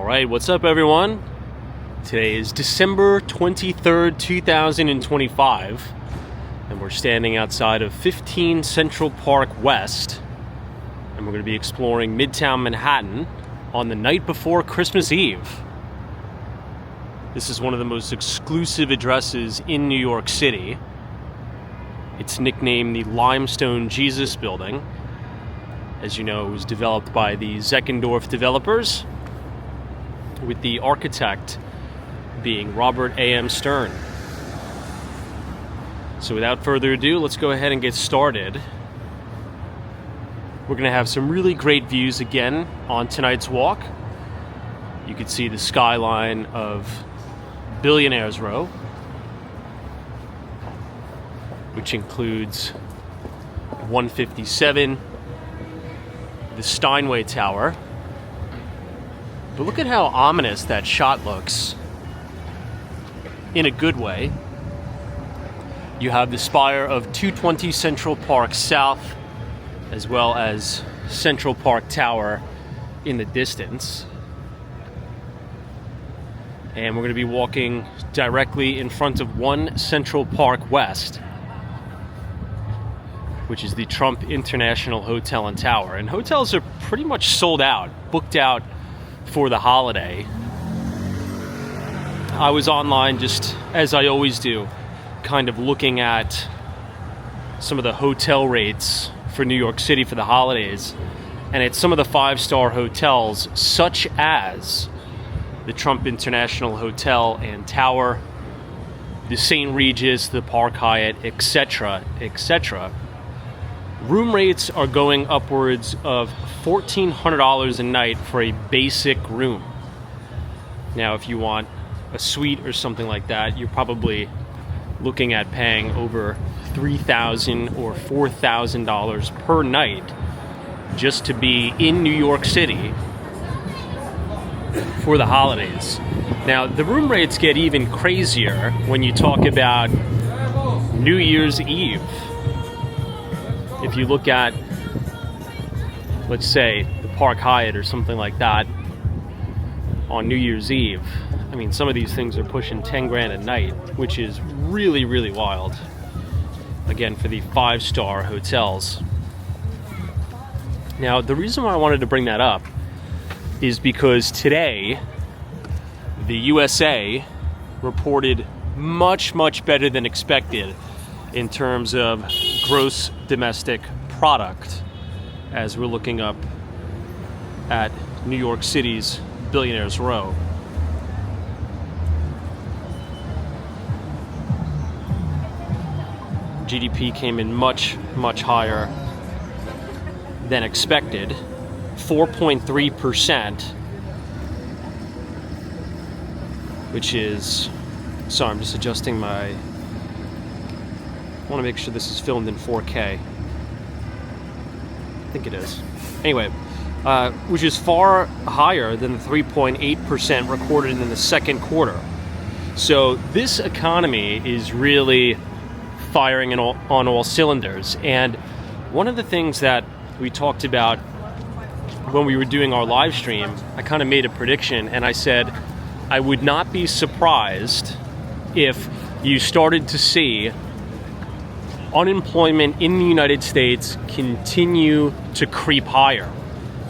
All right, what's up everyone? Today is December 23rd, 2025, and we're standing outside of 15 Central Park West, and we're going to be exploring Midtown Manhattan on the night before Christmas Eve. This is one of the most exclusive addresses in New York City. It's nicknamed the Limestone Jesus Building. As you know, it was developed by the Zeckendorf developers, with the architect being Robert A.M. Stern. So without further ado, let's go ahead and get started. We're going to have some really great views again on tonight's walk. You can see the skyline of Billionaire's Row, which includes 157, the Steinway Tower. But look at how ominous that shot looks, in a good way. You have the spire of 220 Central Park South, as well as Central Park Tower in the distance. And we're going to be walking directly in front of 1 Central Park West, which is the Trump International Hotel and Tower. And hotels are pretty much sold out, booked out for the holiday. I was online, just as I always do, kind of looking at some of the hotel rates for New York City for the holidays, and it's some of the 5-star hotels, such as the Trump International Hotel and Tower, the St. Regis, the Park Hyatt, etc., etc. Room rates are going upwards of $1,400 a night for a basic room. Now, if you want a suite or something like that, you're probably looking at paying over $3,000 or $4,000 per night just to be in New York City for the holidays. Now, the room rates get even crazier when you talk about New Year's Eve. If you look at, let's say, the Park Hyatt or something like that on New Year's Eve, I mean, some of these things are pushing 10 grand a night, which is really, really wild. Again, for the 5-star hotels. Now, the reason why I wanted to bring that up is because today, the USA reported much, much better than expected in terms of gross domestic product, as we're looking up at New York City's Billionaire's Row. GDP came in much, much higher than expected, 4.3%, which is, sorry, I'm just adjusting my, I want to make sure this is filmed in 4K. I think it is. Anyway, which is far higher than the 3.8% recorded in the second quarter. So this economy is really firing on all cylinders. And one of the things that we talked about when we were doing our live stream, I kind of made a prediction, and I said I would not be surprised if you started to see unemployment in the United States continue to creep higher.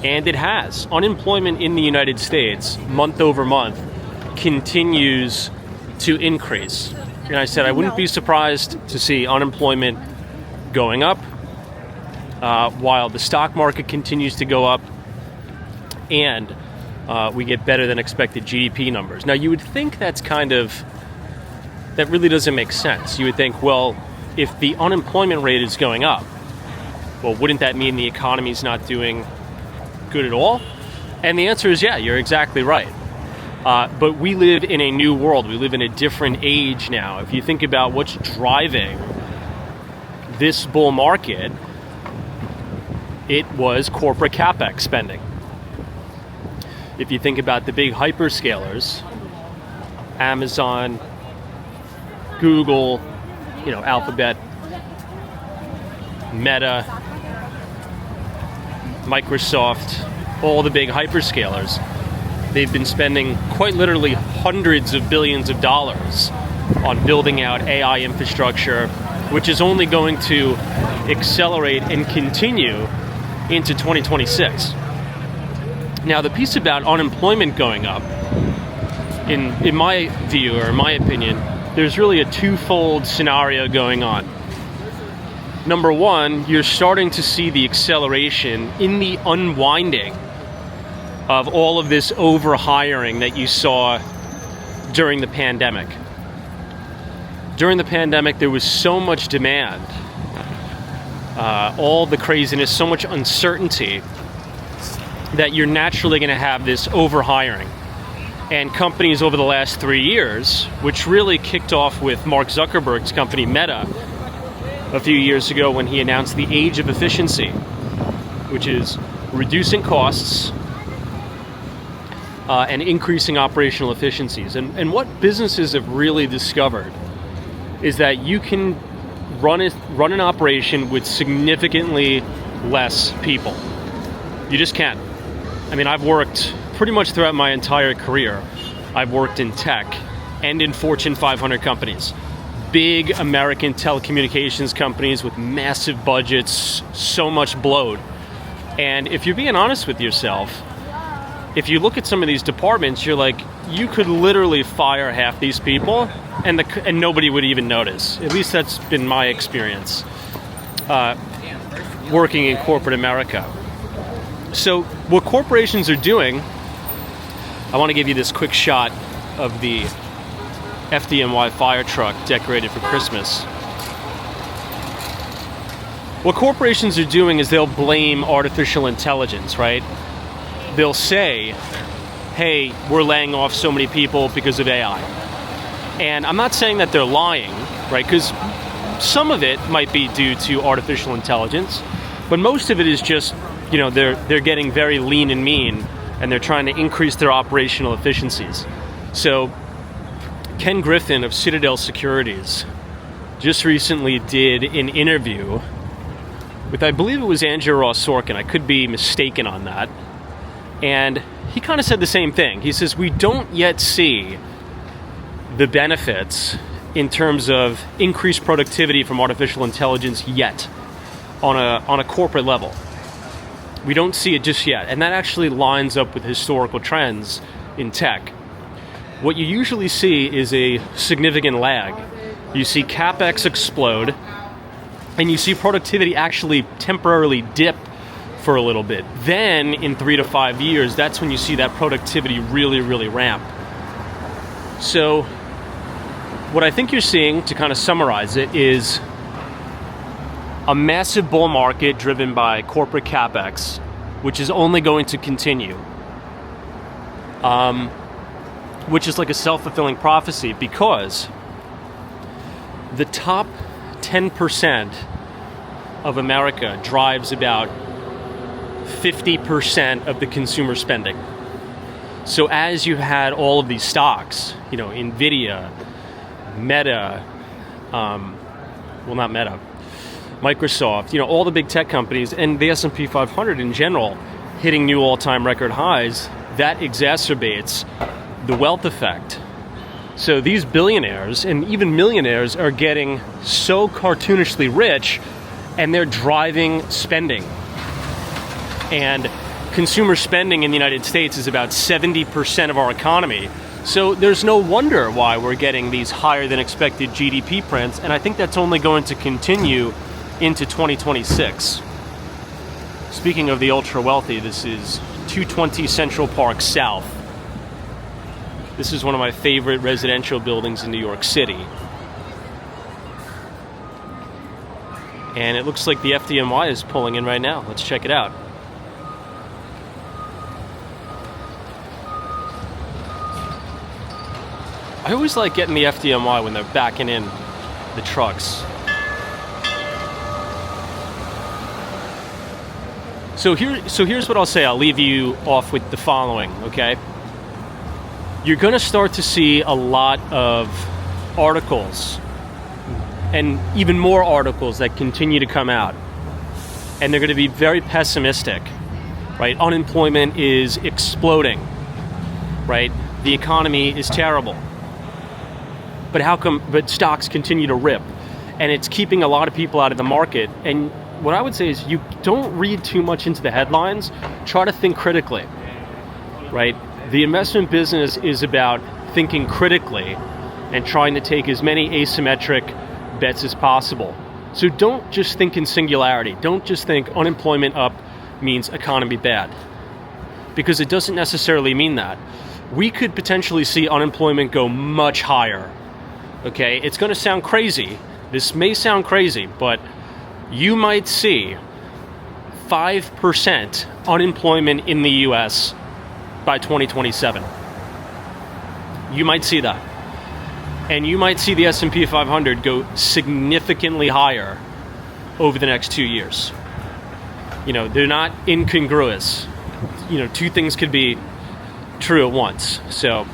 And it has. Unemployment in the United States, month over month, continues to increase. And I said I wouldn't be surprised to see unemployment going up while the stock market continues to go up, and we get better than expected GDP numbers. Now, you would think that really doesn't make sense. You would think, well, if the unemployment rate is going up, well, wouldn't that mean the economy's not doing good at all? And the answer is, yeah, you're exactly right. But we live in a new world. We live in a different age now. If you think about what's driving this bull market, it was corporate capex spending. If you think about the big hyperscalers, Amazon, Google, Alphabet, Meta, Microsoft, all the big hyperscalers, they've been spending quite literally hundreds of billions of dollars on building out AI infrastructure, which is only going to accelerate and continue into 2026. Now, the piece about unemployment going up, in my view, or in my opinion, there's really a twofold scenario going on. Number one, you're starting to see the acceleration in the unwinding of all of this overhiring that you saw during the pandemic. During the pandemic, there was so much demand, all the craziness, so much uncertainty, that you're naturally going to have this overhiring. And companies over the last 3 years, which really kicked off with Mark Zuckerberg's company Meta a few years ago when he announced the age of efficiency, which is reducing costs and increasing operational efficiencies. And what businesses have really discovered is that you can run an operation with significantly less people. You just can. I mean, I've worked pretty much throughout my entire career. I've worked in tech and in Fortune 500 companies. Big American telecommunications companies with massive budgets, so much bloat. And if you're being honest with yourself, if you look at some of these departments, you're like, you could literally fire half these people and nobody would even notice. At least that's been my experience working in corporate America. So what corporations are doing, I want to give you this quick shot of the FDNY fire truck decorated for Christmas. What corporations are doing is they'll blame artificial intelligence, right? They'll say, hey, we're laying off so many people because of AI. And I'm not saying that they're lying, right? Because some of it might be due to artificial intelligence, but most of it is just, you know, they're getting very lean and mean, and they're trying to increase their operational efficiencies. So Ken Griffin of Citadel Securities just recently did an interview with, I believe it was Andrew Ross Sorkin. I could be mistaken on that. And he kind of said the same thing. He says, we don't yet see the benefits in terms of increased productivity from artificial intelligence yet on a corporate level. We don't see it just yet. And that actually lines up with historical trends in tech. What you usually see is a significant lag. You see CapEx explode, and you see productivity actually temporarily dip for a little bit. Then in 3 to 5 years, that's when you see that productivity really, really ramp. So what I think you're seeing, to kind of summarize it, is a massive bull market driven by corporate CapEx, which is only going to continue, which is like a self-fulfilling prophecy, because the top 10% of America drives about 50% of the consumer spending. So as you had all of these stocks, you know, Nvidia, Meta, not Meta, Microsoft, you know, all the big tech companies, and the S&P 500 in general hitting new all-time record highs, that exacerbates the wealth effect. So these billionaires and even millionaires are getting so cartoonishly rich, and they're driving spending. And consumer spending in the United States is about 70% of our economy. So there's no wonder why we're getting these higher than expected GDP prints, and I think that's only going to continue into 2026. Speaking of the ultra wealthy, this is 220 Central Park South. This is one of my favorite residential buildings in New York City. And it looks like the FDNY is pulling in right now. Let's check it out. I always like getting the FDNY when they're backing in the trucks. So here's what I'll say. I'll leave you off with the following, okay? You're going to start to see a lot of articles, and even more articles that continue to come out. And they're going to be very pessimistic, right? Unemployment is exploding. right? The economy is terrible. But how come, but stocks continue to rip? And it's keeping a lot of people out of the market. And what I would say is you don't read too much into the headlines. Try to think critically, right? The investment business is about thinking critically and trying to take as many asymmetric bets as possible. So don't just think in singularity. Don't just think unemployment up means economy bad, because it doesn't necessarily mean that. We could potentially see unemployment go much higher. Okay, it's going to sound crazy. This may sound crazy, but you might see 5% unemployment in the US by 2027. You might see that. And you might see the S&P 500 go significantly higher over the next 2 years. You know, they're not incongruous. You know, two things could be true at once. So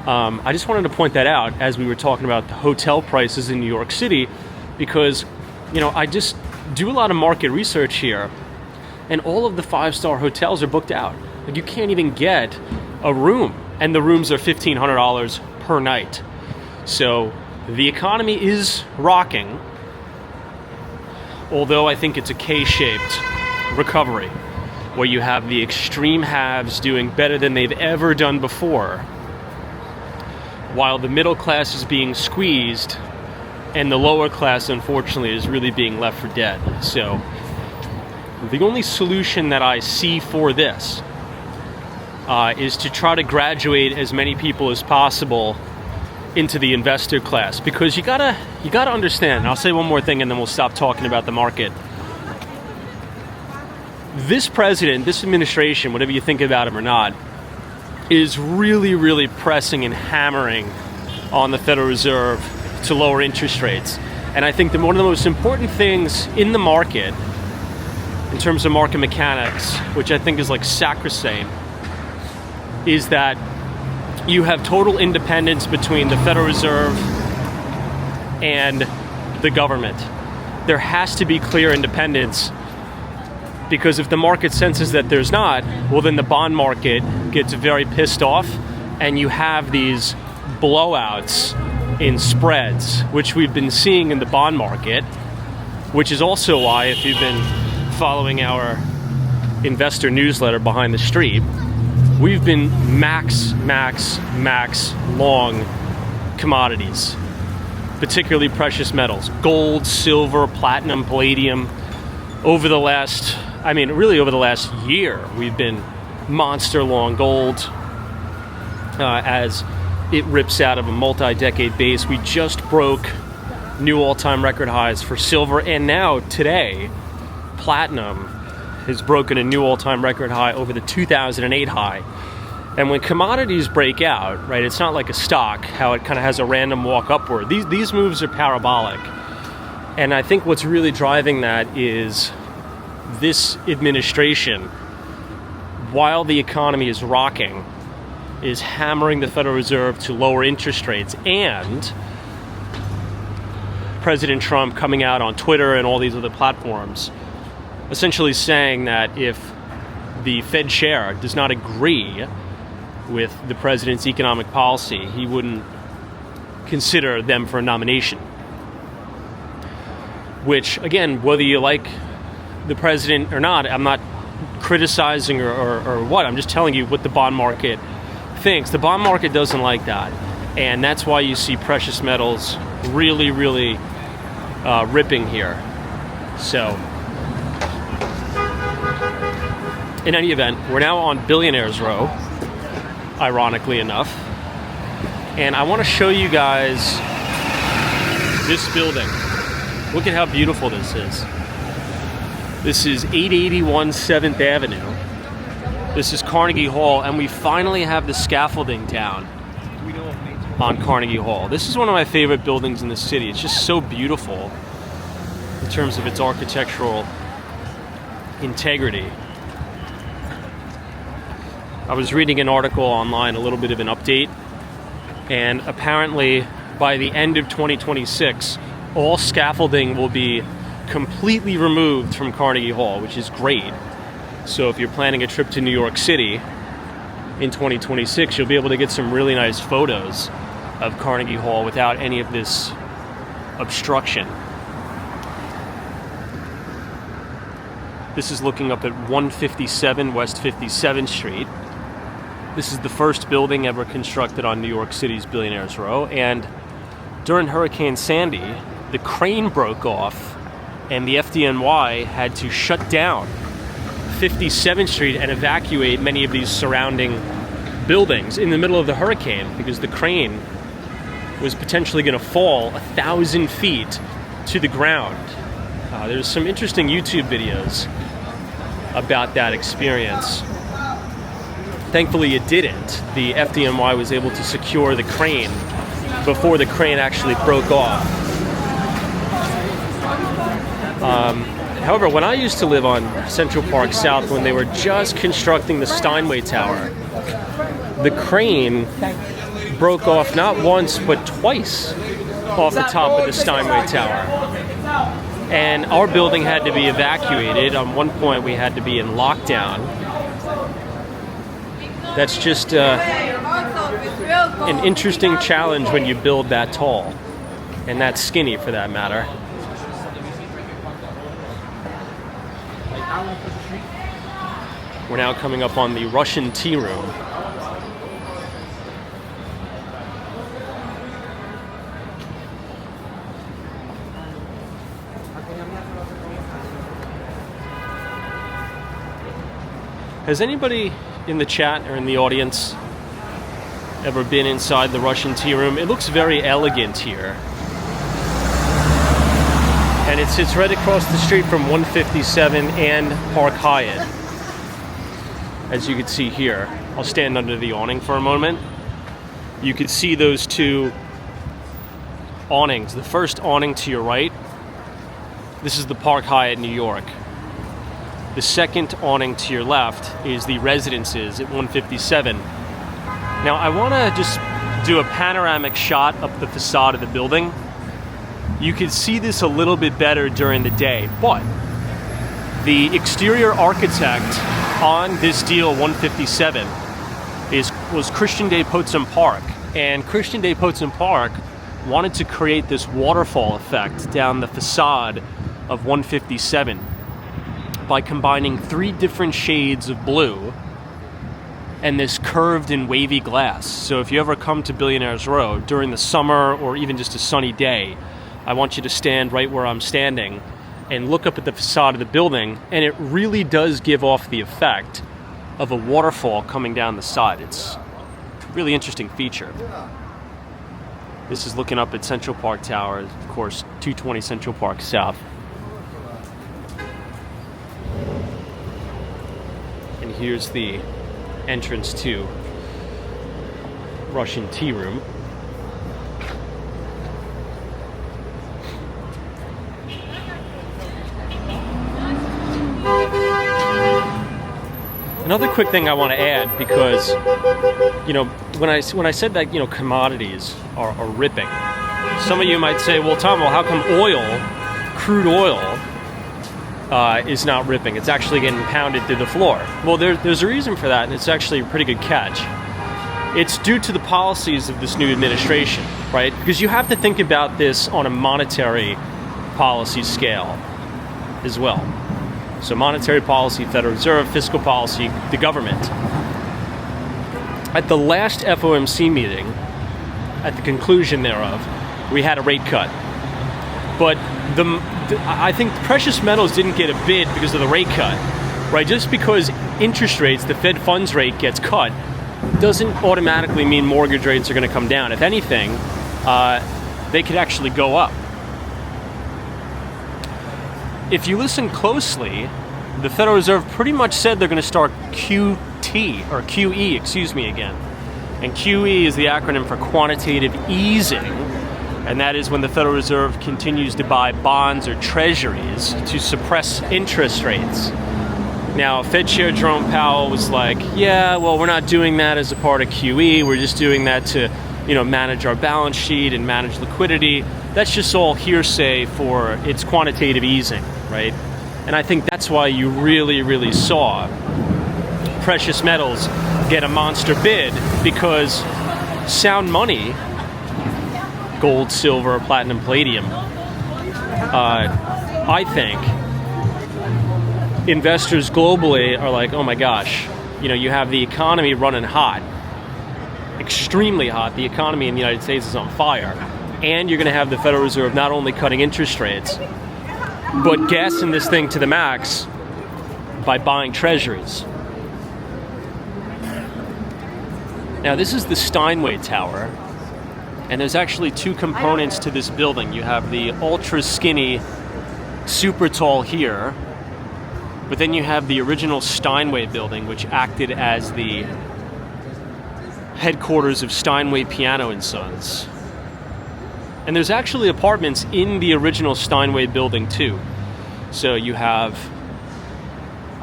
I just wanted to point that out as we were talking about the hotel prices in New York City, because, you know, I just do a lot of market research here, and all of the 5-star hotels are booked out. Like, you can't even get a room, and the rooms are $1,500 per night. So the economy is rocking, although I think it's a K-shaped recovery, where you have the extreme haves doing better than they've ever done before, while the middle class is being squeezed and the lower class, unfortunately, is really being left for dead. So the only solution that I see for this is to try to graduate as many people as possible into the investor class, because you gotta understand, and I'll say one more thing and then we'll stop talking about the market. This president, this administration, whatever you think about him or not, is really, really pressing and hammering on the Federal Reserve to lower interest rates. And I think that one of the most important things in the market, in terms of market mechanics, which I think is like sacrosanct, is that you have total independence between the Federal Reserve and the government. There has to be clear independence, because if the market senses that there's not, well, then the bond market gets very pissed off, and you have these blowouts in spreads, which we've been seeing in the bond market, which is also why, if you've been following our investor newsletter Behind the Street, we've been max long commodities, particularly precious metals, gold, silver, platinum, palladium. Over the last year, we've been monster long gold as it rips out of a multi-decade base. We just broke new all-time record highs for silver, and now today, platinum has broken a new all-time record high over the 2008 high. And when commodities break out, right, it's not like a stock, how it kind of has a random walk upward. These moves are parabolic. And I think what's really driving that is this administration, while the economy is rocking, is hammering the Federal Reserve to lower interest rates. And President Trump coming out on Twitter and all these other platforms, essentially saying that if the Fed chair does not agree with the president's economic policy, he wouldn't consider them for a nomination. Which, again, whether you like the president or not, I'm not criticizing or what, I'm just telling you what the bond market thinks. The bond market doesn't like that, and that's why you see precious metals really ripping here. So in any event, we're now on Billionaires Row, ironically enough, and I want to show you guys this building. Look at how beautiful this is. This is 881 7th Avenue. This is Carnegie Hall, and we finally have the scaffolding down on Carnegie Hall. This is one of my favorite buildings in the city. It's just so beautiful in terms of its architectural integrity. I was reading an article online, a little bit of an update, and apparently by the end of 2026, all scaffolding will be completely removed from Carnegie Hall, which is great. So if you're planning a trip to New York City, in 2026, you'll be able to get some really nice photos of Carnegie Hall without any of this obstruction. This is looking up at 157 West 57th Street. This is the first building ever constructed on New York City's Billionaires Row, and during Hurricane Sandy, the crane broke off and the FDNY had to shut down 57th Street and evacuate many of these surrounding buildings in the middle of the hurricane because the crane was potentially going to fall 1,000 feet to the ground. There's some interesting YouTube videos about that experience. Thankfully it didn't. The FDNY was able to secure the crane before the crane actually broke off. However, when I used to live on Central Park South, when they were just constructing the Steinway Tower, the crane broke off not once but twice off the top of the Steinway Tower. And our building had to be evacuated. On one point we had to be in lockdown. That's just an interesting challenge when you build that tall, and that skinny for that matter. We're now coming up on the Russian Tea Room. Has anybody in the chat or in the audience ever been inside the Russian Tea Room? It looks very elegant here. And it sits right across the street from 157 and Park Hyatt. As you can see here. I'll stand under the awning for a moment. You can see those two awnings. The first awning to your right, this is the Park Hyatt, New York. The second awning to your left is the Residences at 157. Now I want to just do a panoramic shot up the facade of the building. You can see this a little bit better during the day, but the exterior architect on this deal 157 was Christian Day Potsdam Park, and Christian Day Potsdam Park wanted to create this waterfall effect down the facade of 157 by combining 3 different shades of blue and this curved and wavy glass. So if you ever come to Billionaires Row during the summer or even just a sunny day, I want you to stand right where I'm standing and look up at the facade of the building, and it really does give off the effect of a waterfall coming down the side. It's a really interesting feature. This is looking up at Central Park Tower, of course, 220 Central Park South. And here's the entrance to Russian Tea Room. Another quick thing I want to add, because, you know, when I said that, you know, commodities are ripping, some of you might say, well, Tom, how come crude oil, is not ripping? It's actually getting pounded through the floor. Well, there's a reason for that, and it's actually a pretty good catch. It's due to the policies of this new administration, right? Because you have to think about this on a monetary policy scale as well. So monetary policy, Federal Reserve, fiscal policy, the government. At the last FOMC meeting, at the conclusion thereof, we had a rate cut. But I think precious metals didn't get a bid because of the rate cut, right? Just because interest rates, the Fed funds rate gets cut, doesn't automatically mean mortgage rates are going to come down. If anything, they could actually go up. If you listen closely, the Federal Reserve pretty much said they're going to start QE again. And QE is the acronym for quantitative easing, and that is when the Federal Reserve continues to buy bonds or treasuries to suppress interest rates. Now, Fed Chair Jerome Powell was like, yeah, well, we're not doing that as a part of QE. We're just doing that to, you know, manage our balance sheet and manage liquidity. That's just all hearsay for its quantitative easing, right? And I think that's why you really, really saw precious metals get a monster bid because sound money, gold, silver, platinum, palladium, I think investors globally are like, oh my gosh, you have the economy running hot, extremely hot. The economy in the United States is on fire. And you're going to have the Federal Reserve not only cutting interest rates, but gassing this thing to the max by buying treasuries. Now, this is the Steinway Tower, and there's actually two components to this building. You have the ultra skinny, super tall here, but then you have the original Steinway building, which acted as the headquarters of Steinway Piano & Sons. And there's actually apartments in the original Steinway building too. So you have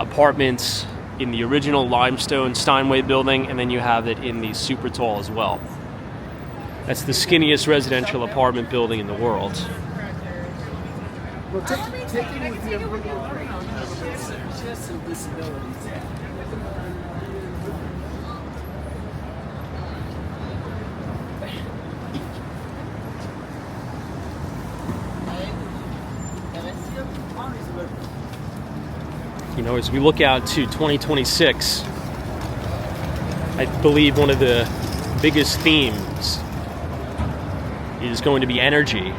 apartments in the original limestone Steinway building, and then you have it in the super tall as well. That's the skinniest residential apartment building in the world. Well, taking with you just some disabilities. As we look out to 2026, I believe one of the biggest themes is going to be energy.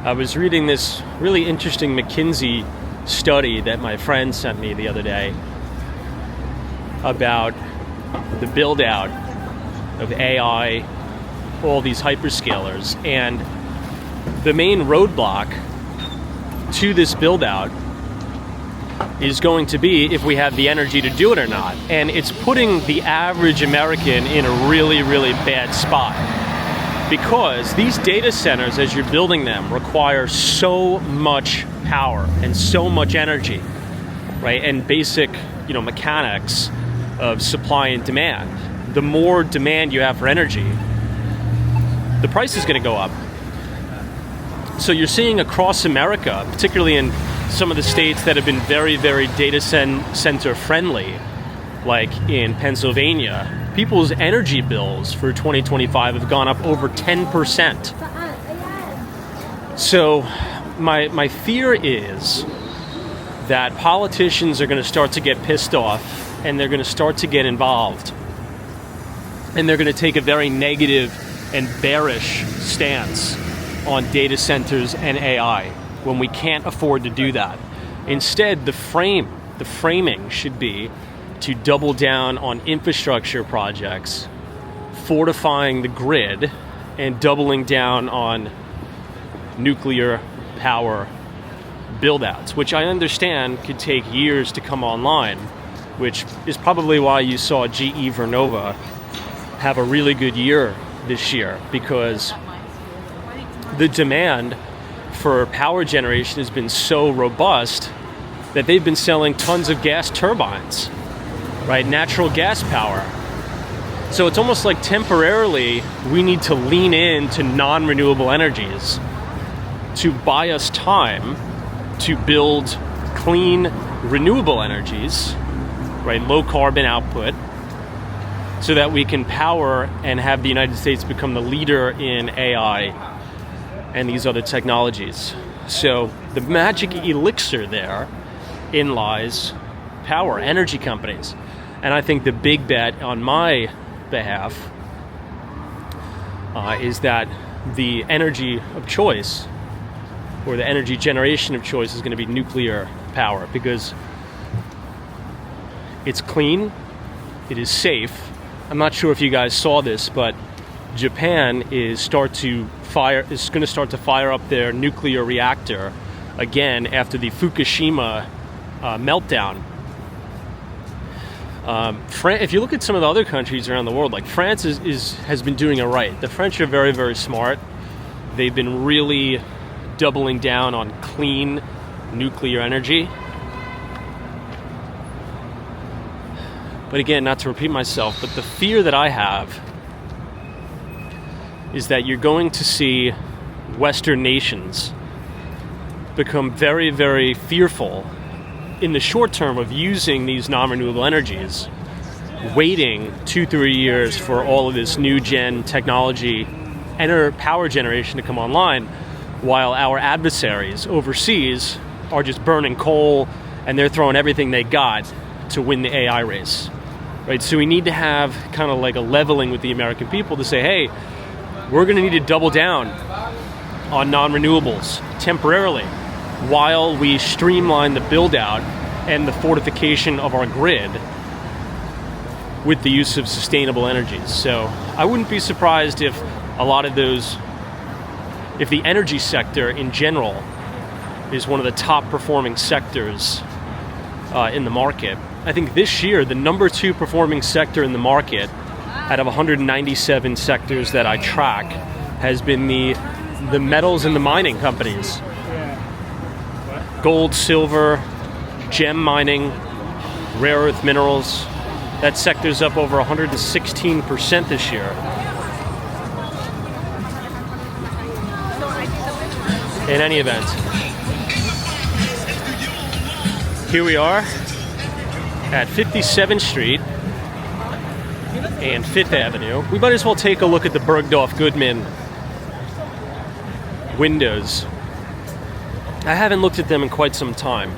I was reading this really interesting McKinsey study that my friend sent me the other day about the build out of AI, all these hyperscalers, and the main roadblock to this build out is going to be if we have the energy to do it or not. And it's putting the average American in a really, really bad spot, because these data centers, as you're building them, require so much power and so much energy, right? And basic, mechanics of supply and demand. The more demand you have for energy, the price is going to go up. So you're seeing across America, particularly in some of the states that have been very, very data center friendly, like in Pennsylvania, people's energy bills for 2025 have gone up over 10%. So my fear is that politicians are going to start to get pissed off, and they're going to start to get involved, and they're going to take a very negative and bearish stance on data centers and AI, when we can't afford to do that. Instead, the framing should be to double down on infrastructure projects, fortifying the grid, and doubling down on nuclear power build-outs, which I understand could take years to come online, which is probably why you saw GE Vernova have a really good year this year, because the demand for power generation has been so robust that they've been selling tons of gas turbines, right? Natural gas power. So it's almost like temporarily we need to lean into non-renewable energies to buy us time to build clean, renewable energies, right? Low carbon output, so that we can power and have the United States become the leader in AI and these other technologies. So the magic elixir therein lies power, energy companies. And I think the big bet on my behalf is that the energy of choice, or the energy generation of choice, is going to be nuclear power, because it's clean, it is safe. I'm not sure if you guys saw this, but Japan is going to start to fire up their nuclear reactor again after the Fukushima meltdown. If you look at some of the other countries around the world, like France has been doing it right. The French are very, very smart. They've been really doubling down on clean nuclear energy. But again, not to repeat myself, but the fear that I have is that you're going to see Western nations become very, very fearful in the short term of using these non-renewable energies, waiting 2-3 years for all of this new gen technology and power generation to come online, while our adversaries overseas are just burning coal and they're throwing everything they got to win the AI race, right? So we need to have kind of like a leveling with the American people to say, hey, we're going to need to double down on non-renewables temporarily while we streamline the build-out and the fortification of our grid with the use of sustainable energies. So I wouldn't be surprised if a lot of those, if the energy sector in general is one of the top performing sectors in the market. I think this year, the number 2 performing sector in the market out of 197 sectors that I track has been the metals and the mining companies. Gold, silver, gem mining, rare earth minerals. That sector's up over 116% this year. In any event, here we are at 57th Street and 5th Avenue. We might as well take a look at the Bergdorf Goodman windows. I haven't looked at them in quite some time.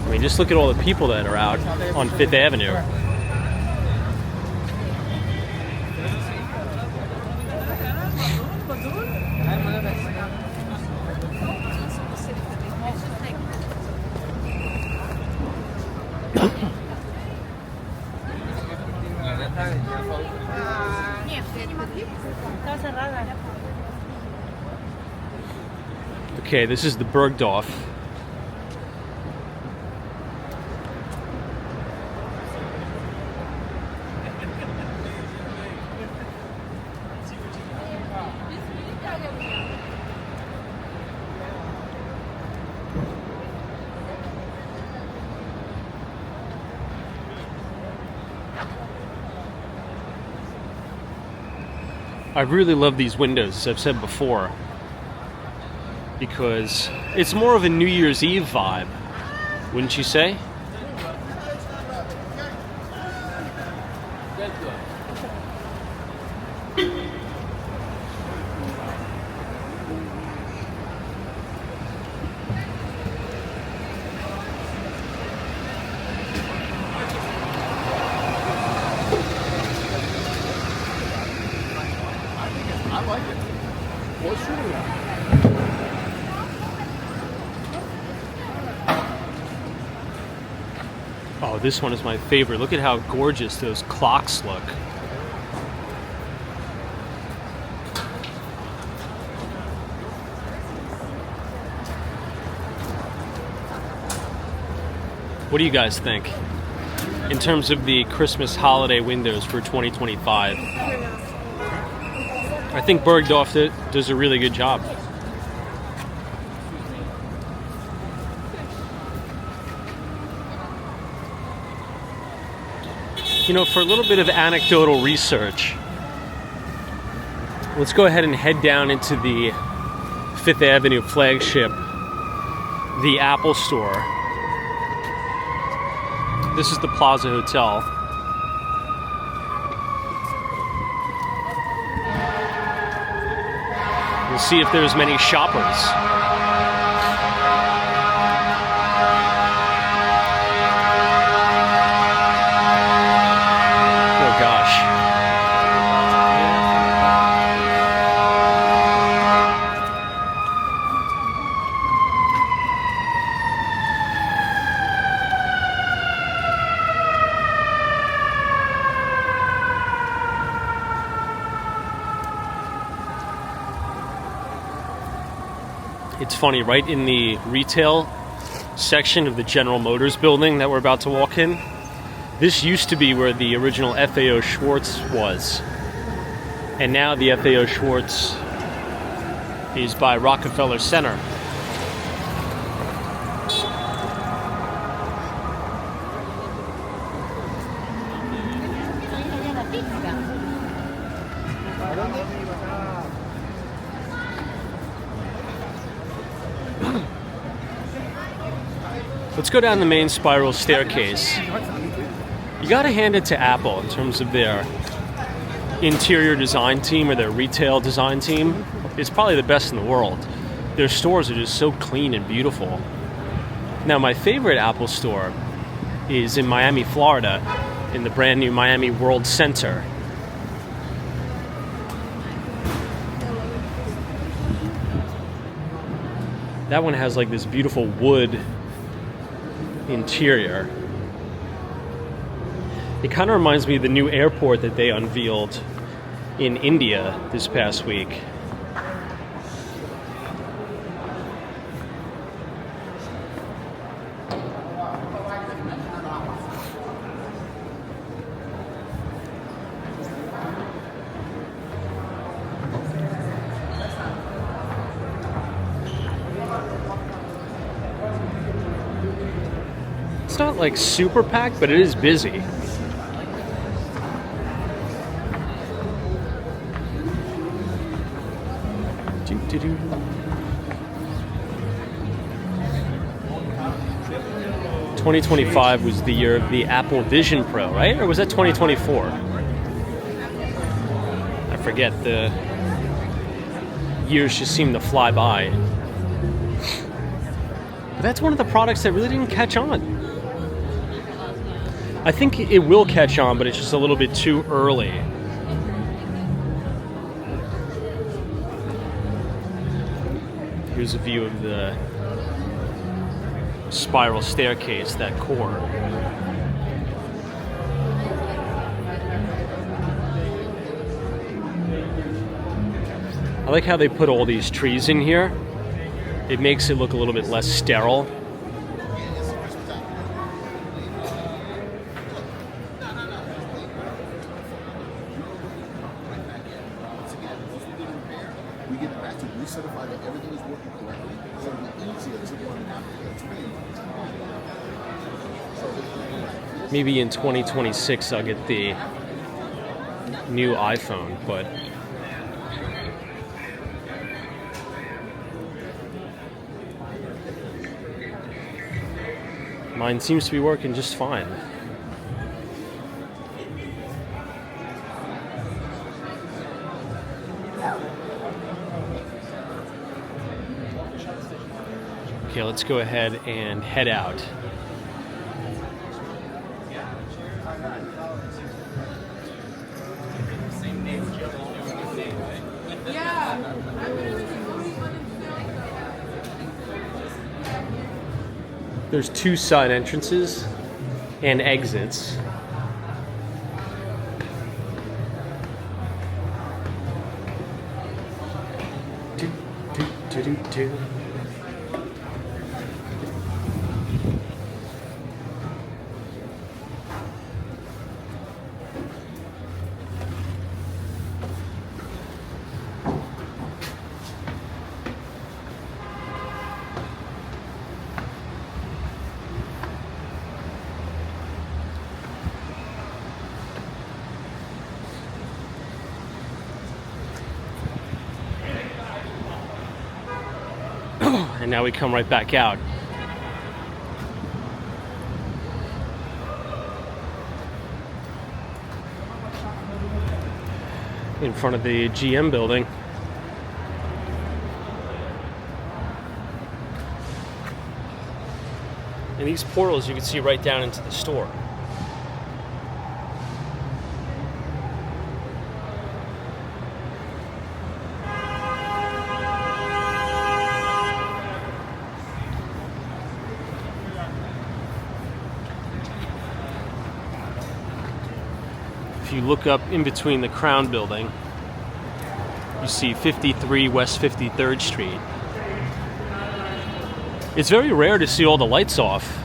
I mean, just look at all the people that are out on 5th Avenue. Okay, this is the Bergdorf. I really love these windows, as I've said before, because it's more of a New Year's Eve vibe, wouldn't you say? I like it. What's shooting at? Oh, this one is my favorite. Look at how gorgeous those clocks look. What do you guys think in terms of the Christmas holiday windows for 2025? I think Bergdorf does a really good job. You know, for a little bit of anecdotal research, let's go ahead and head down into the 5th Avenue flagship, the Apple Store. This is the Plaza Hotel. We'll see if there's many shoppers. It's funny, right in the retail section of the General Motors building that we're about to walk in, this used to be where the original FAO Schwarz was. And now the FAO Schwarz is by Rockefeller Center. Let's go down the main spiral staircase. You gotta hand it to Apple in terms of their interior design team or their retail design team. It's probably the best in the world. Their stores are just so clean and beautiful. Now, my favorite Apple store is in Miami, Florida, in the brand new Miami World Center. That one has like this beautiful wood interior. It kind of reminds me of the new airport that they unveiled in India this past week. It's not like super packed, but it is busy. Doo-doo-doo. 2025 was the year of the Apple Vision Pro, right? Or was that 2024? I forget. The years just seem to fly by. But that's one of the products that really didn't catch on. I think it will catch on, but it's just a little bit too early. Here's a view of the spiral staircase, that core. I like how they put all these trees in here. It makes it look a little bit less sterile. Maybe in 2026 I'll get the new iPhone, but mine seems to be working just fine. Okay, let's go ahead and head out. There's two side entrances and exits. Do, do, do, do, do. And now we come right back out. In front of the GM building. And these portals you can see right down into the store. If you look up in between the Crown building, you see 53 West 53rd Street. It's very rare to see all the lights off.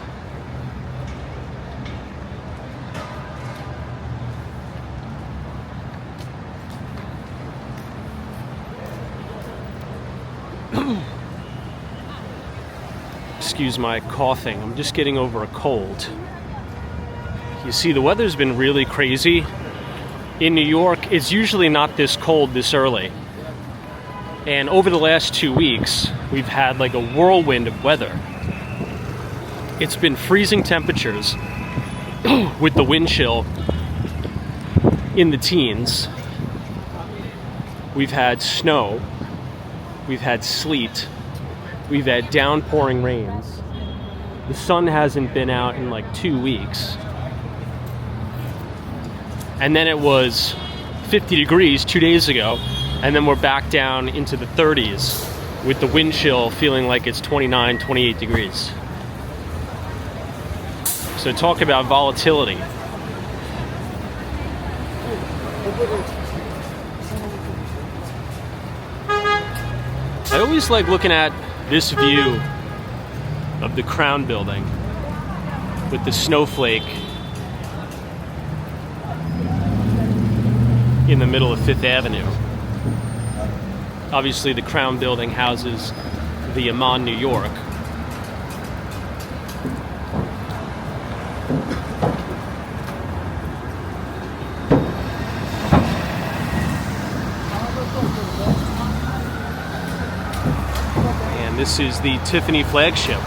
Excuse my coughing, I'm just getting over a cold. You see, the weather's been really crazy in New York, it's usually not this cold this early. And over the last 2 weeks, we've had like a whirlwind of weather. It's been freezing temperatures with the wind chill in the teens. We've had snow. We've had sleet. We've had downpouring rains. The sun hasn't been out in like 2 weeks. And then it was 50 degrees 2 days ago, and then we're back down into the 30s with the wind chill feeling like it's 29, 28 degrees. So talk about volatility. I always like looking at this view of the Crown Building with the snowflake in the middle of Fifth Avenue. Obviously, the Crown Building houses the Amman, New York. And this is the Tiffany flagship.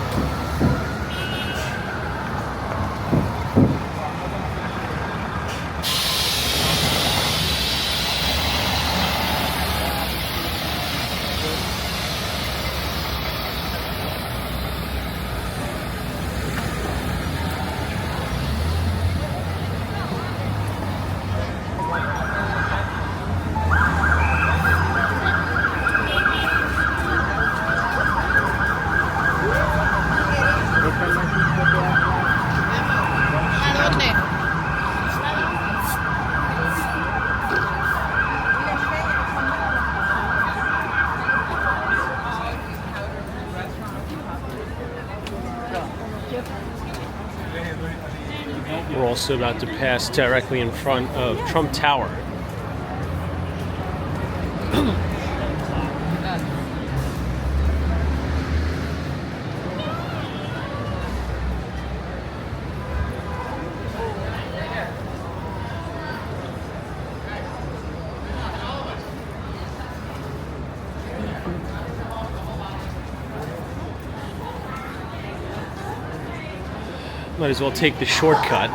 We're also about to pass directly in front of Trump Tower. Might as well take the shortcut.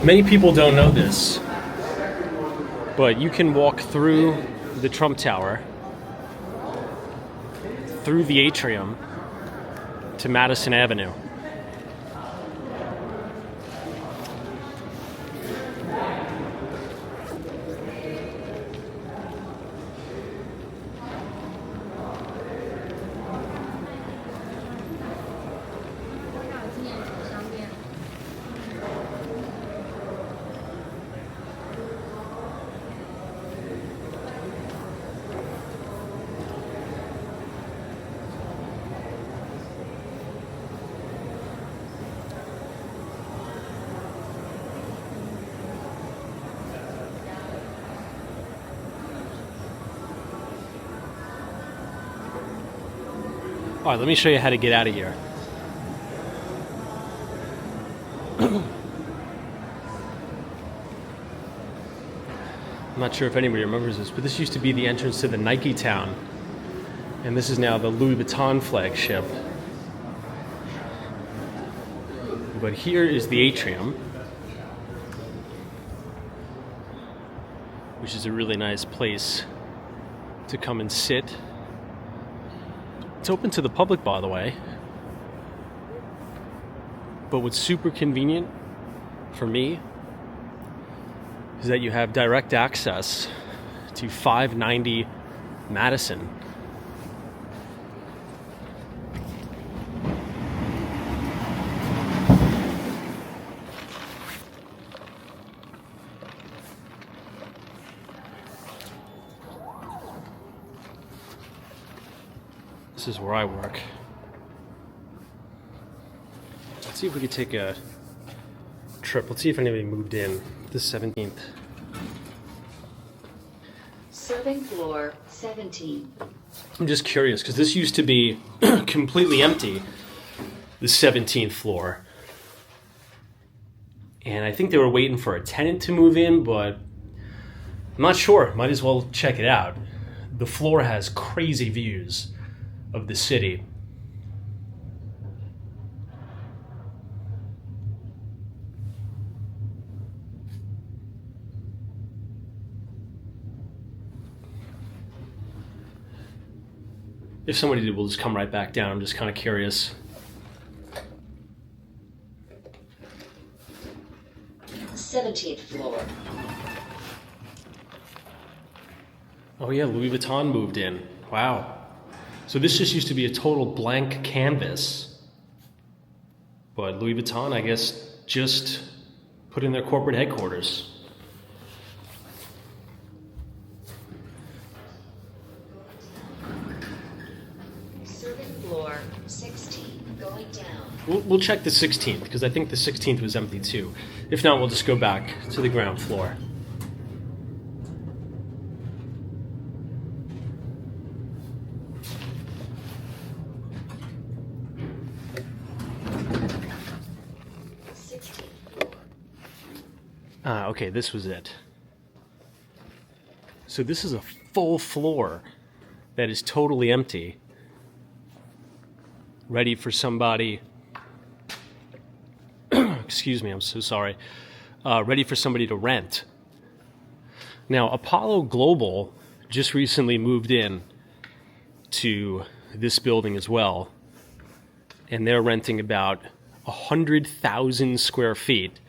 Many people don't know this, but you can walk through the Trump Tower, through the atrium, to Madison Avenue. All right, let me show you how to get out of here. I'm not sure if anybody remembers this, but this used to be the entrance to the Nike Town. And this is now the Louis Vuitton flagship. But here is the atrium, which is a really nice place to come and sit. It's open to the public, by the way. But what's super convenient for me is that you have direct access to 590 Madison. This is where I work. Let's see if we could take a trip. Let's see if anybody moved in the 17th. 7th floor, 17. I'm just curious because this used to be completely empty, the 17th floor. And I think they were waiting for a tenant to move in, but I'm not sure. Might as well check it out. The floor has crazy views of the city. If somebody did, we'll just come right back down. I'm just kind of curious. 17th floor. Oh yeah, Louis Vuitton moved in. Wow. So this just used to be a total blank canvas. But Louis Vuitton, I guess, just put in their corporate headquarters. Serving floor 16, going down. We'll check the 16th, because I think the 16th was empty too. If not, we'll just go back to the ground floor. Okay, this was it. So this is a full floor that is totally empty, ready for somebody. Excuse me, I'm so sorry. Ready for somebody to rent. Now, Apollo Global just recently moved in to this building as well, and they're renting about 100,000 square feet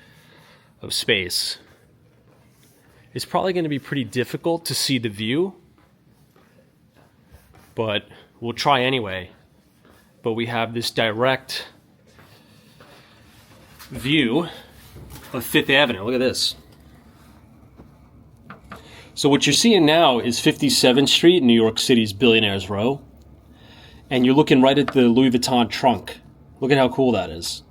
of space. It's probably going to be pretty difficult to see the view, but we'll try anyway. But we have this direct view of Fifth Avenue. Look at this. So what you're seeing now is 57th Street, New York City's Billionaires Row. And you're looking right at the Louis Vuitton trunk. Look at how cool that is.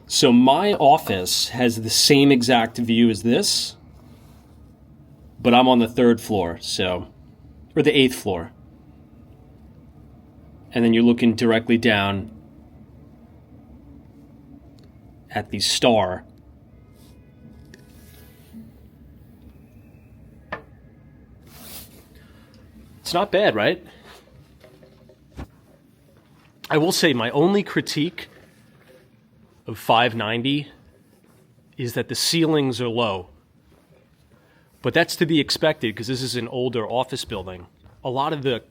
So my office has the same exact view as this, but I'm on the 3rd floor, or the 8th floor. And then you're looking directly down at the Star. It's not bad, right? I will say my only critique of 590 is that the ceilings are low. But that's to be expected because this is an older office building. A lot of the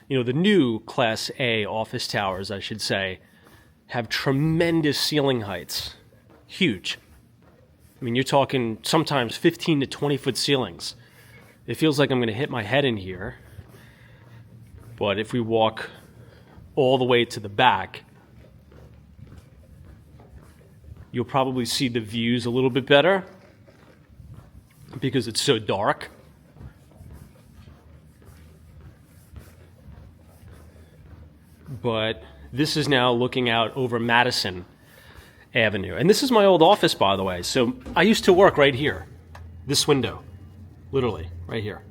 the new Class A office towers, I should say, have tremendous ceiling heights. Huge. I mean, you're talking sometimes 15 to 20 foot ceilings. It feels like I'm going to hit my head in here. But if we walk all the way to the back, you'll probably see the views a little bit better because it's so dark. But this is now looking out over Madison Avenue. And this is my old office, by the way. So I used to work right here. This window. Literally, right here.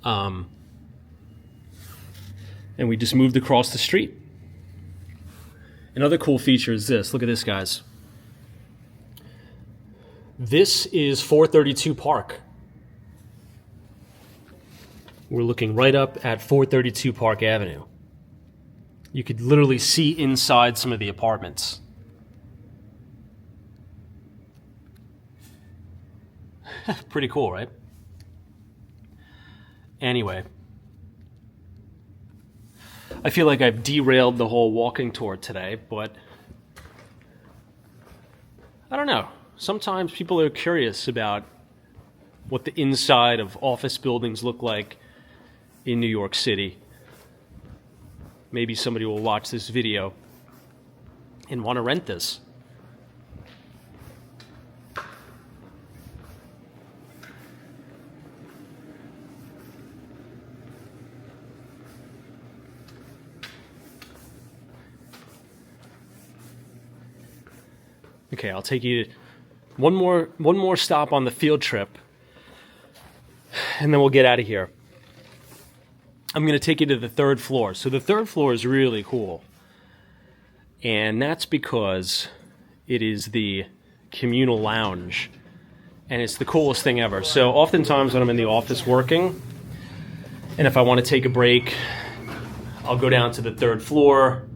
And we just moved across the street. Another cool feature is this. Look at this, guys. This is 432 Park. We're looking right up at 432 Park Avenue. You could literally see inside some of the apartments. Pretty cool, right? Anyway, I feel like I've derailed the whole walking tour today, but I don't know. Sometimes people are curious about what the inside of office buildings look like in New York City. Maybe somebody will watch this video and want to rent this. Okay, I'll take you to one more stop on the field trip, and then we'll get out of here. I'm going to take you to the 3rd floor. So the 3rd floor is really cool. And that's because It is the communal lounge, and it's the coolest thing ever. So oftentimes when I'm in the office working, and if I want to take a break, I'll go down to the 3rd floor.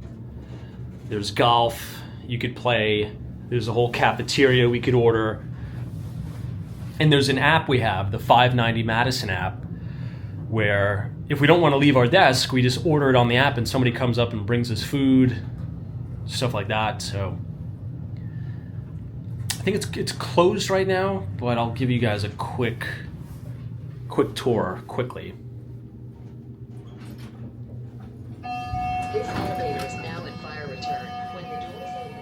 There's golf you could play. There's a whole cafeteria we could order. And there's an app we have, the 590 Madison app, where if we don't want to leave our desk, we just order it on the app and somebody comes up and brings us food, stuff like that. So I think it's closed right now, but I'll give you guys a quick tour quickly. This elevator is now at fire return. When the doors open.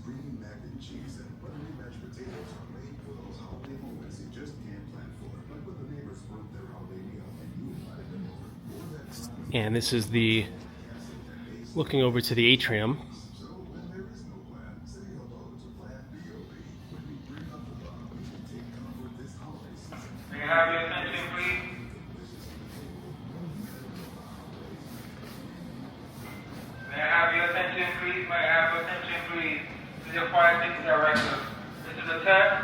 Creamy mac and cheese and buttery mashed potatoes are made for those holiday moments you just can't plan for. Like when the neighbors brought their holiday meal and you invited them over. Or that time And this is the looking over to the atrium. so when there is no plan, say hello to Plan B.O.B. When we bring up the bomb, we can take comfort this holiday season. May I have your attention, please? May I have your attention, please? May I have your attention, please? This is your fire safety director. This is a test.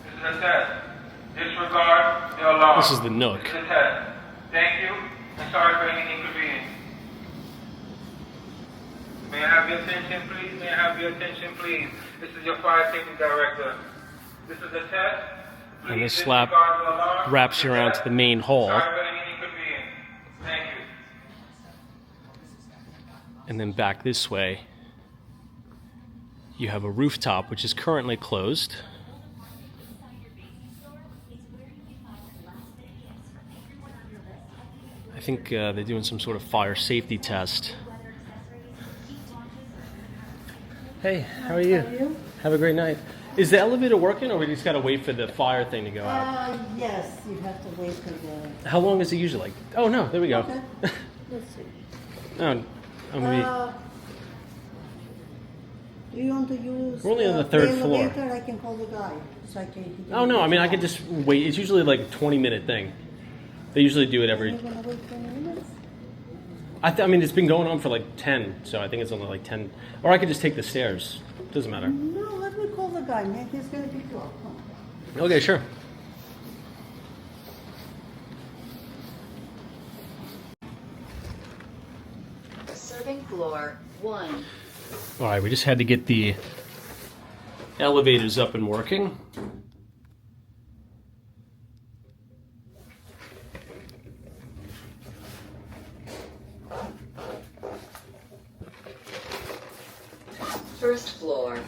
This is a test. Disregard the alarm. This is the Nook. This is a test. Thank you, and sorry for any inconvenience. May I have your attention, please? May I have your attention, please? This is your fire safety director. This is a test. And this Please slab disregard the alarm. wraps you around to the main hall. Sorry for any inconvenience. Thank you. And then back this way, you have a rooftop, which is currently closed. I think they're doing some sort of fire safety test. Hey, how are you? Have a great night. Is the elevator working, or we just gotta wait for the fire thing to go out? Yes, you have to wait for the. How long is it usually? Like, oh no, there we go. Okay. Let's see. Oh, maybe. Do you want to use? We're only on the 3rd floor. Elevator? I can call the guy. So I can. Oh no, I mean I could just wait. It's usually like a 20-minute thing. They usually do it every. You're gonna wait 20 minutes? I mean, it's been going on for like 10, so I think it's only like 10. Or I could just take the stairs. Doesn't matter. No, let me call the guy. Maybe he's gonna be good. Huh? Okay, sure. Serving floor 1. All right, we just had to get the elevators up and working. First floor.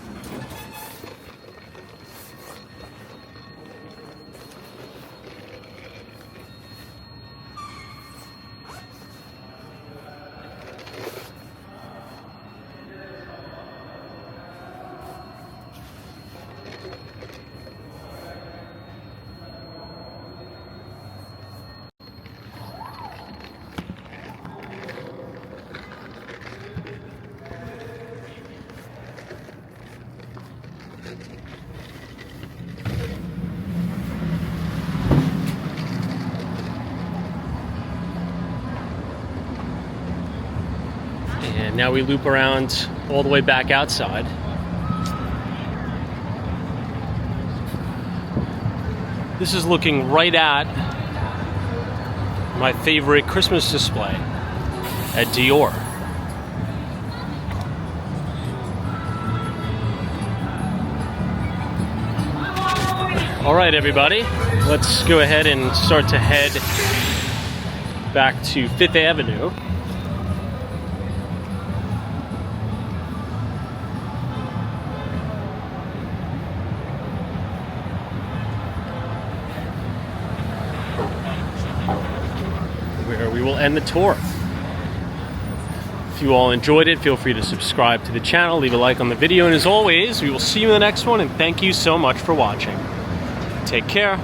And now we loop around all the way back outside. This is looking right at my favorite Christmas display at Dior. All right, everybody, let's go ahead and start to head back to 5th Avenue. Where we will end the tour. If you all enjoyed it, feel free to subscribe to the channel, leave a like on the video, and as always, we will see you in the next one, and thank you so much for watching. Take care.